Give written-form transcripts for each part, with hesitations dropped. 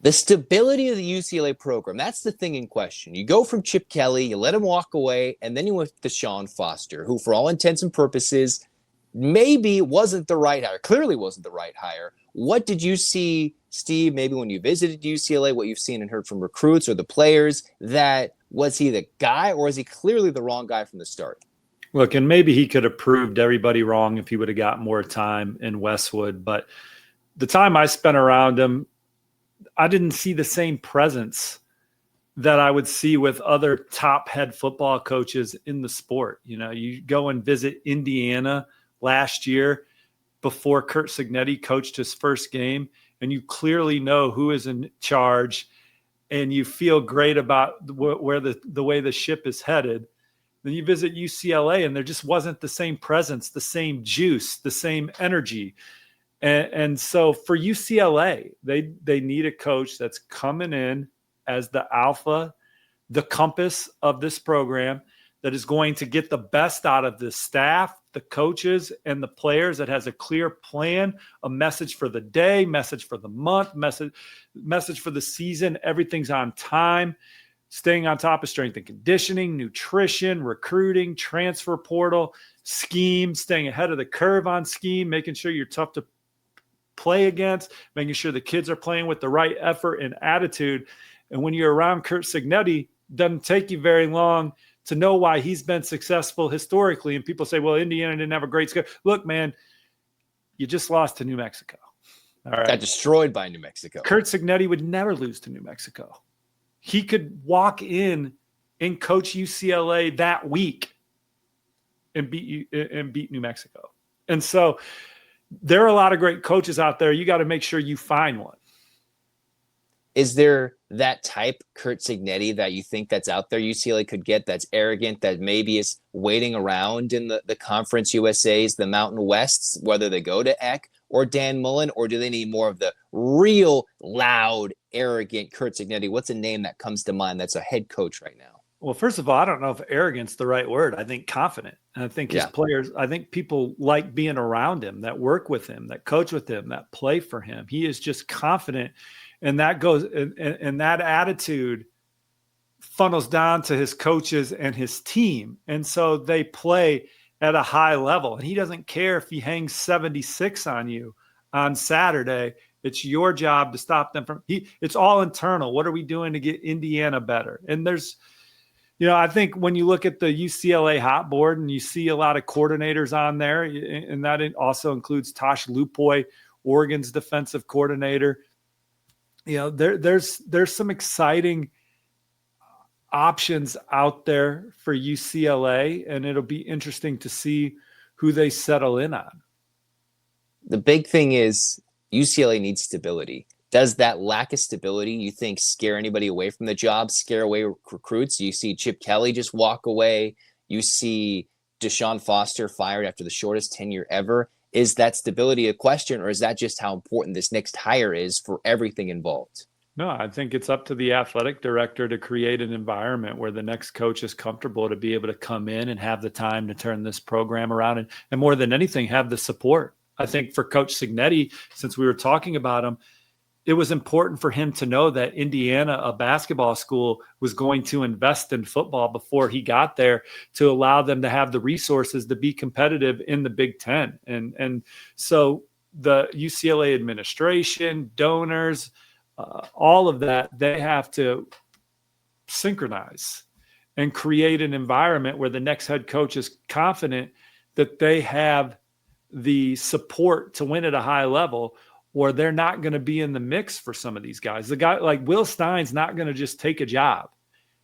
The stability of the UCLA program, that's the thing in question. You go from Chip Kelly, you let him walk away, and then you went to Sean Foster, who for all intents and purposes maybe wasn't the right hire, clearly wasn't the right hire. What did you see, Steve, maybe when you visited UCLA, what you've seen and heard from recruits or the players, that was he the guy or is he clearly the wrong guy from the start? Look, and maybe he could have proved everybody wrong if he would have got more time in Westwood. But the time I spent around him, I didn't see the same presence that I would see with other top head football coaches in the sport. You know, you go and visit Indiana last year before Curt Cignetti coached his first game, and you clearly know who is in charge, and you feel great about where the way the ship is headed. Then you visit UCLA, and there just wasn't the same presence, the same juice, the same energy. And so for UCLA, they need a coach that's coming in as the alpha, the compass of this program, that is going to get the best out of the staff, the coaches, and the players, that has a clear plan, a message for the day, message for the month, message for the season. Everything's on time, staying on top of strength and conditioning, nutrition, recruiting, transfer portal, scheme, staying ahead of the curve on scheme, making sure you're tough to play against, making sure the kids are playing with the right effort and attitude. And when you're around Curt Cignetti, it doesn't take you very long to know why he's been successful historically. And people say, well, Indiana didn't have a great schedule. Look, man, you just lost to New Mexico. All right. Got destroyed by New Mexico. Curt Cignetti would never lose to New Mexico. He could walk in and coach UCLA that week and beat New Mexico. And so there are a lot of great coaches out there. You got to make sure you find one. Is there that type Curt Cignetti that you think that's out there UCLA could get, that's arrogant, that maybe is waiting around in the Conference USAs, the Mountain Wests, whether they go to Eck or Dan Mullen, or do they need more of the real loud, arrogant Curt Cignetti? What's a name that comes to mind that's a head coach right now? Well, first of all, I don't know if arrogance is the right word. I think confident. And I think his players, I think people like being around him, that work with him, that coach with him, that play for him. He is just confident. And that goes, and that attitude funnels down to his coaches and his team. And so they play at a high level. And he doesn't care if he hangs 76 on you on Saturday. It's your job to stop them from, it's all internal. What are we doing to get Indiana better? And there's, you know, I think when you look at the UCLA hot board and you see a lot of coordinators on there, and that also includes Tosh Lupoy, Oregon's defensive coordinator. You know, there's some exciting options out there for UCLA, and it'll be interesting to see who they settle in on. The big thing is UCLA needs stability. Does that lack of stability, you think, scare anybody away from the job, scare away recruits? You see Chip Kelly just walk away. You see Deshaun Foster fired after the shortest tenure ever. Is that stability a question, or is that just how important this next hire is for everything involved? No, I think it's up to the athletic director to create an environment where the next coach is comfortable to be able to come in and have the time to turn this program around. And more than anything, have the support. I think for Coach Cignetti, since we were talking about him, it was important for him to know that Indiana, a basketball school, was going to invest in football before he got there to allow them to have the resources to be competitive in the Big Ten. And so the UCLA administration, donors, all of that, they have to synchronize and create an environment where the next head coach is confident that they have the support to win at a high level, or they're not going to be in the mix for some of these guys. The guy like Will Stein's not going to just take a job.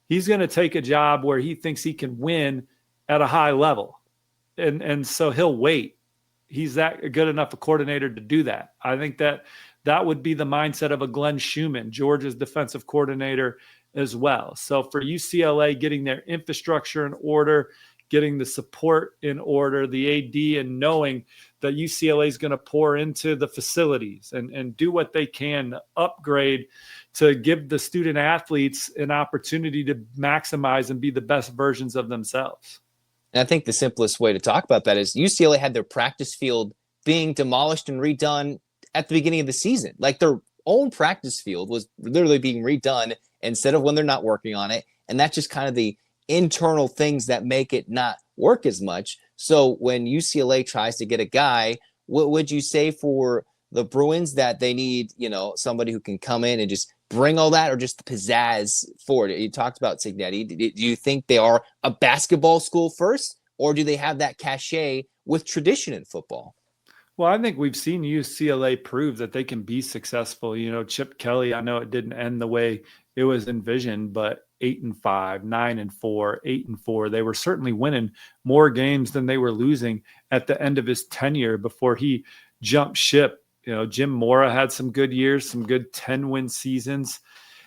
He's going to take a job where he thinks he can win at a high level. And so he'll wait. He's that good enough a coordinator to do that. I think that would be the mindset of a Glenn Schumann, Georgia's defensive coordinator as well. So for UCLA, getting their infrastructure in order, getting the support in order, the AD, and knowing that UCLA is going to pour into the facilities and do what they can to upgrade, to give the student athletes an opportunity to maximize and be the best versions of themselves. And I think the simplest way to talk about that is UCLA had their practice field being demolished and redone at the beginning of the season. Like, they're own practice field was literally being redone instead of when they're not working on it. And that's just kind of the internal things that make it not work as much. So when UCLA tries to get a guy, what would you say for the Bruins that they need, somebody who can come in and just bring all that, or just the pizzazz for it? You talked about Cignetti. Do you think they are a basketball school first, or do they have that cachet with tradition in football? Well, I think we've seen UCLA prove that they can be successful. Chip Kelly, I know it didn't end the way it was envisioned, but 8-5, 9-4, 8-4, they were certainly winning more games than they were losing at the end of his tenure before he jumped ship. Jim Mora had some good years, some good 10-win seasons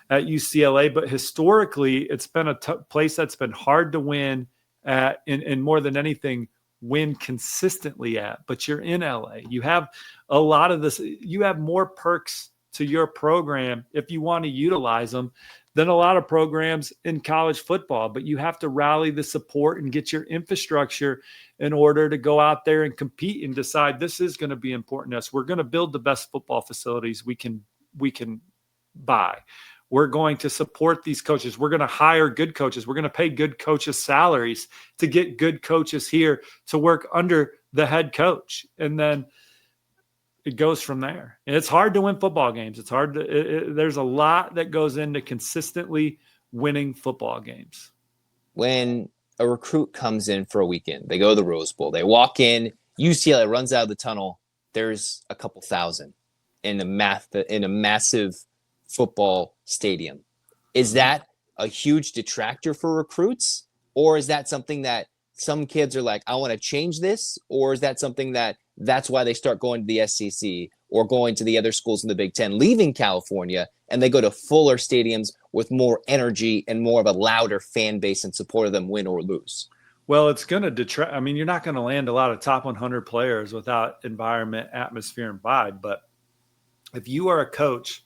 at UCLA, but historically it's been a place that's been hard to win at, and more than anything, win consistently at. But you're in LA. You have a lot of this. You have more perks to your program if you want to utilize them than a lot of programs in college football. But you have to rally the support and get your infrastructure in order to go out there and compete and decide this is going to be important to us. We're going to build the best football facilities we can buy. We're going to support these coaches. We're going to hire good coaches. We're going to pay good coaches salaries to get good coaches here to work under the head coach. And then it goes from there. And it's hard to win football games. It's hard there's a lot that goes into consistently winning football games. When a recruit comes in for a weekend, they go to the Rose Bowl, they walk in, UCLA runs out of the tunnel, there's a couple thousand in a massive football stadium. Is that a huge detractor for recruits? Or is that something that some kids are like, I want to change this? Or is that something that's why they start going to the SEC or going to the other schools in the Big Ten, leaving California, and they go to fuller stadiums with more energy and more of a louder fan base and support of them, win or lose? Well, it's going to detract. I mean, you're not going to land a lot of top 100 players without environment, atmosphere, and vibe. But if you are a coach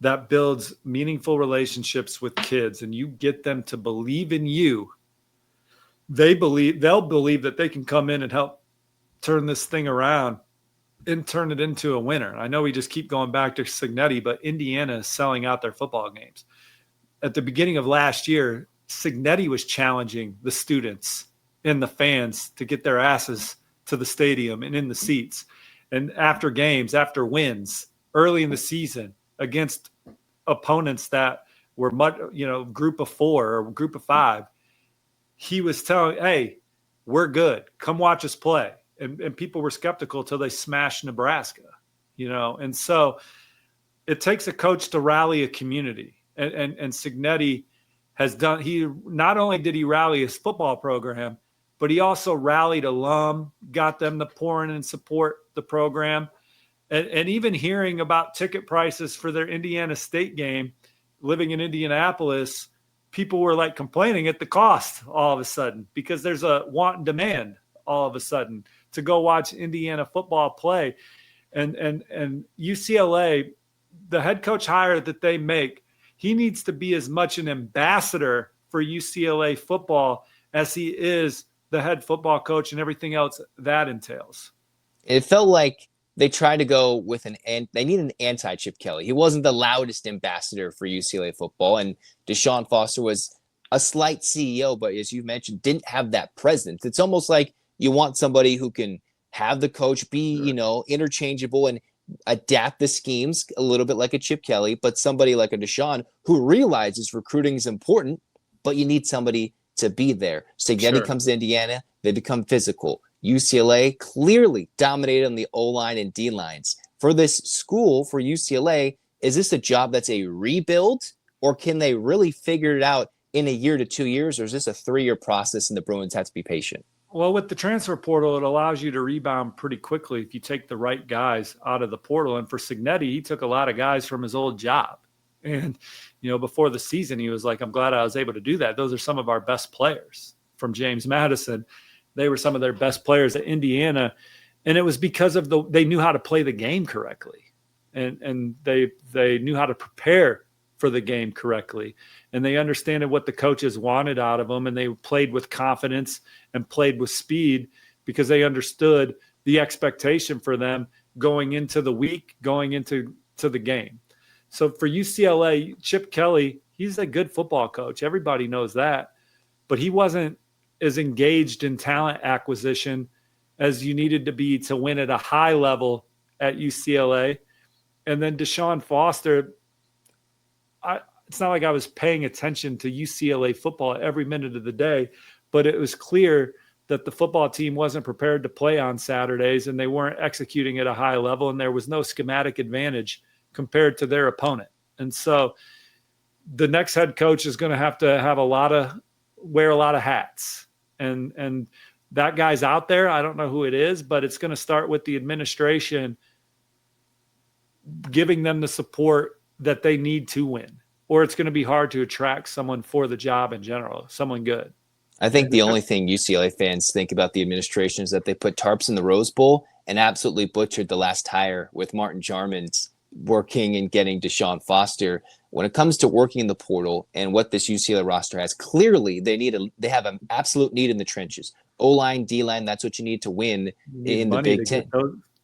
that builds meaningful relationships with kids and you get them to believe in you, they'll believe that they can come in and help turn this thing around and turn it into a winner. I know we just keep going back to Cignetti, but Indiana is selling out their football games. At the beginning of last year, Cignetti was challenging the students and the fans to get their asses to the stadium and in the seats. And after games, after wins early in the season against opponents that were group of 4 or group of 5, he was telling, hey, we're good. Come watch us play. And people were skeptical until they smashed Nebraska, And so it takes a coach to rally a community. And Cignetti has done, not only did he rally his football program, but he also rallied alum, got them to pour in and support the program. And even hearing about ticket prices for their Indiana State game, living in Indianapolis, people were like complaining at the cost all of a sudden because there's a want and demand all of a sudden to go watch Indiana football play. And UCLA, the head coach hire that they make, he needs to be as much an ambassador for UCLA football as he is the head football coach and everything else that entails. It felt like they tried to go with they need an anti-Chip Kelly. He wasn't the loudest ambassador for UCLA football, and Deshaun Foster was a slight CEO, but as you mentioned, didn't have that presence. It's almost like you want somebody who can have the coach be, interchangeable and adapt the schemes a little bit like a Chip Kelly, but somebody like a Deshaun who realizes recruiting is important, but you need somebody to be there. Cignetti comes to Indiana, they become physical. UCLA clearly dominated on the O-line and D-lines. For this school, for UCLA, is this a job that's a rebuild, or can they really figure it out in a year to 2 years, or is this a 3-year process and the Bruins have to be patient? Well, with the transfer portal, it allows you to rebound pretty quickly if you take the right guys out of the portal. And for Cignetti, he took a lot of guys from his old job. And, before the season, he was like, I'm glad I was able to do that. Those are some of our best players from James Madison. They were some of their best players at Indiana. And it was because of they knew how to play the game correctly. And they knew how to prepare for the game correctly. And they understood what the coaches wanted out of them. And they played with confidence and played with speed because they understood the expectation for them going into the week, going into to the game. So for UCLA, Chip Kelly, he's a good football coach. Everybody knows that. But he wasn't as engaged in talent acquisition as you needed to be to win at a high level at UCLA. And then Deshaun Foster, it's not like I was paying attention to UCLA football every minute of the day, but it was clear that the football team wasn't prepared to play on Saturdays and they weren't executing at a high level, and there was no schematic advantage compared to their opponent. And so the next head coach is going to have wear a lot of hats. And that guy's out there. I don't know who it is, but it's going to start with the administration giving them the support that they need to win, or it's going to be hard to attract someone for the job in general, someone good. I think the only thing UCLA fans think about the administration is that they put tarps in the Rose Bowl and absolutely butchered the last hire with Martin Jarman's working and getting Deshaun Foster. When it comes to working in the portal and what this UCLA roster has, clearly they have an absolute need in the trenches. O-line, D-line, that's what you need to win in the Big Ten.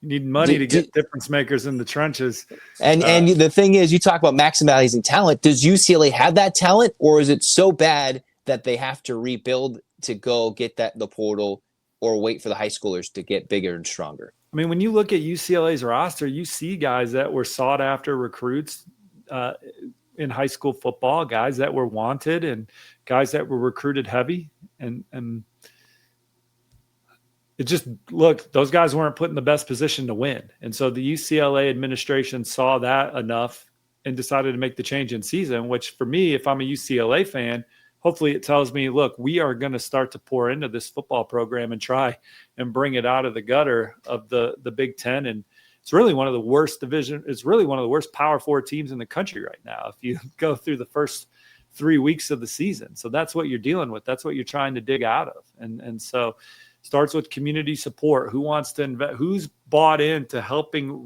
You need money to get difference makers in the trenches. And the thing is, you talk about maximizing talent. Does UCLA have that talent, or is it so bad that they have to rebuild to go get the portal or wait for the high schoolers to get bigger and stronger? I mean, when you look at UCLA's roster, you see guys that were sought after recruits in high school football, guys that were wanted and guys that were recruited heavy. And it just, look, those guys weren't put in the best position to win. And so the UCLA administration saw that enough and decided to make the change in season, which for me, if I'm a UCLA fan, hopefully it tells me, look, we are going to start to pour into this football program and try and bring it out of the gutter of the Big Ten. And it's really one of the worst it's really one of the worst Power Four teams in the country right now, if you go through the first 3 weeks of the season. So that's what you're dealing with. That's what you're trying to dig out of. And so starts with community support. Who wants to invest? Who's bought into helping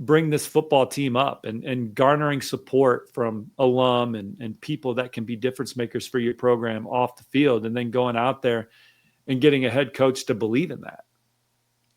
bring this football team up and garnering support from alum and people that can be difference makers for your program off the field, and then going out there and getting a head coach to believe in that.